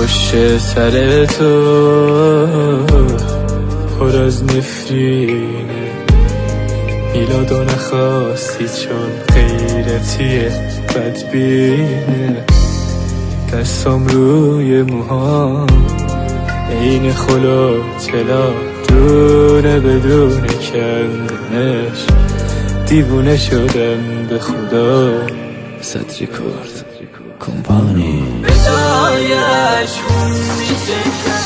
پشت سر تو پر از نفرینه، میلادو نخواستی چون غیرتیه بدبینه. دستام روی موهام این خلا چلا دونه بدون کندنش، دیوونه شدم به خدا. صد ریکورد کمپانی به جایش خون میچکن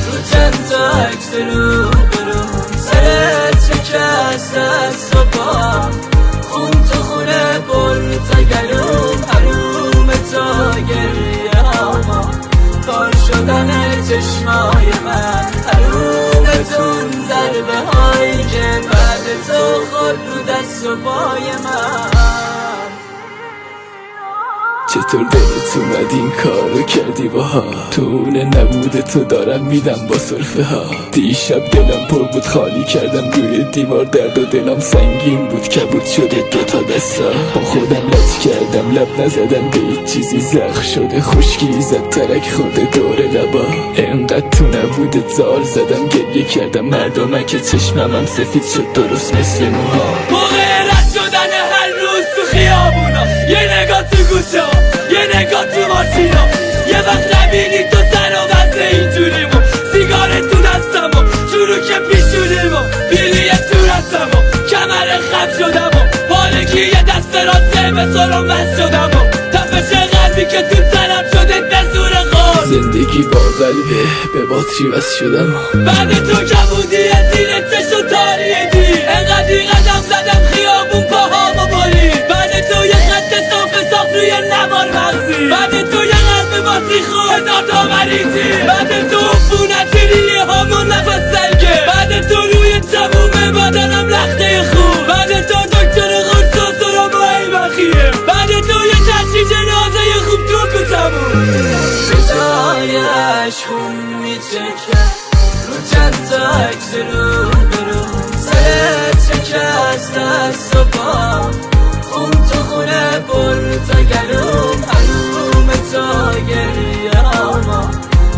رو چند تا عکس رو برون، سرت شکست دست و پا، خون تو خونه پر تا گلوم، حروم تا گریه هاما، کار شدن چشمای من، حرومتون ضربه هایی که بعد تو خود رو دست و پای من. چطور دلت اومد این کارو کردی باها؟ تو اونه نبوده تو دارم میدم با صرفه ها. دیشب دلم پر بود خالی کردم روی دیوار، درد و دلم سنگین بود کبود شده دوتا دستا. با خودم لج کردم لب نزدم به هیچ چیزی، زخ شده خشکی زد ترک خورده دور لبا. انقدر تو نبوده زار زدم گریه کردم مردمه که چشمم سفید شد درست مثل موها. موقع رد شدن هر روز تو خیابونا، یه نگاه تو گوشه ها، یه نگاه تو ماشینا، یه وقت نبینی تو سر و وزه اینجوریمو، سیگار تو دستمو، چروک پیشونیمو، پیلی صورتمو، کمر خم شدمو، پالکی یه دست راسته به سرم بس شدمو، تپش قلبی که تو تنم شده به زور خور. زندگی با قلبه به باتری بس شدم، بعد تو کبودی زیر چشم تاریدی، انقدری قدم زدم خیابون پاهامو برید، بعد تو یه خط صاف روی نوار مغزی، بعد تو یه قلب باسی خود هزار تا مریضی، بعد تو عفونتی ریه هامون نفس سنگه، بعد تو روی تموم بدنم لخته خون، بعد تو دکتر قرص و سرم و ایمخیه، بعد تو یه تشی جنازه خوب تو کتمون. به جایش خون میچکن رو چند تا عکس رو برون، سرت شکست دست و پا، خون تو خونه پر تا گلوم، حروم تا گریه هاما،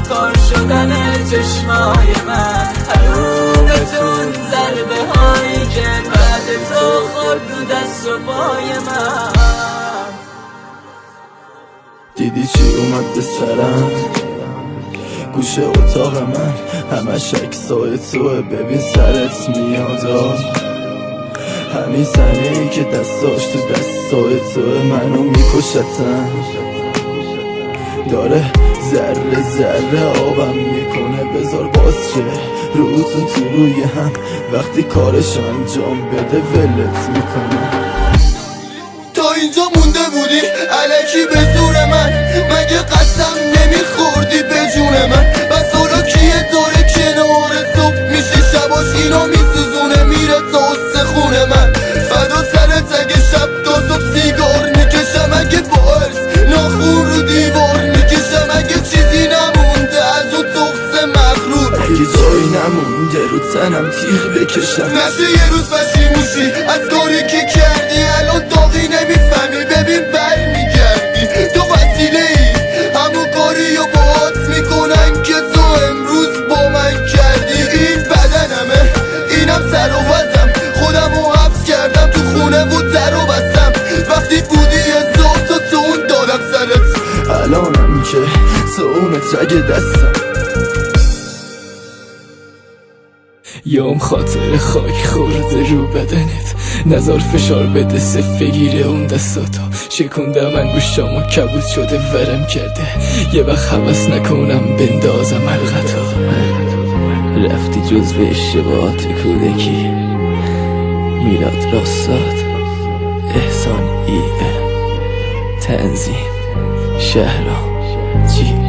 کار شدن چشمای من، حرومتون ضربه هایی که بعد تو خود رو دست و پای من. دیدی چی اومد به سرم؟ گوشه اتاق من همش عکسای توه، ببین سرت میادا، همین سنه‌ای که دستاش تو دستای توه منو میکشتن، داره ذره ذره آبم میکنه، بذار باز شه روتون تو روی هم، وقتی کارش انجام بده ولت میکنه. تا اینجا مونده بودی الکی به زور من، مگه قسم نمیخوردی به جون من؟ بس حالا کیه داره کنار صبح میشه شباش اینو میسوزونه میره تا استخون من، فدا سرت اگه شب تا صبح سیگار میکشم، اگه با ارس ناخون رو دیوار میکشم، اگه چیزی نمونده از اون تخص مغرور، اگه جایی نمونده رو تنم تیغ بکشم، نشه یه روز پشیموشی از کاری که کردی، الان داغی نمیفهمی ببین بر میگردی، تو وسیله ای همون کاری رو باهات میکنن که تو امروز با من کردی. این بدنمه اینم سر و وزم، خودم رو حفظ کردم تو خونه بود در و بستم، وقتی بودی یه تا تو اون دادم سرت، الانم که تو اونت رگ دستم، یام خاطر خاک خورده رو بدنت، نزار فشار بده صف بگیره اون دستاتو، شکوندم انگوشامو کبود شده ورم کرده، یه وقت حوث نکنم بندازم حلقتو. رفتی جزو اشتباهات کودکی، میلاد راستاد، احسان تنظیم، شهرام جی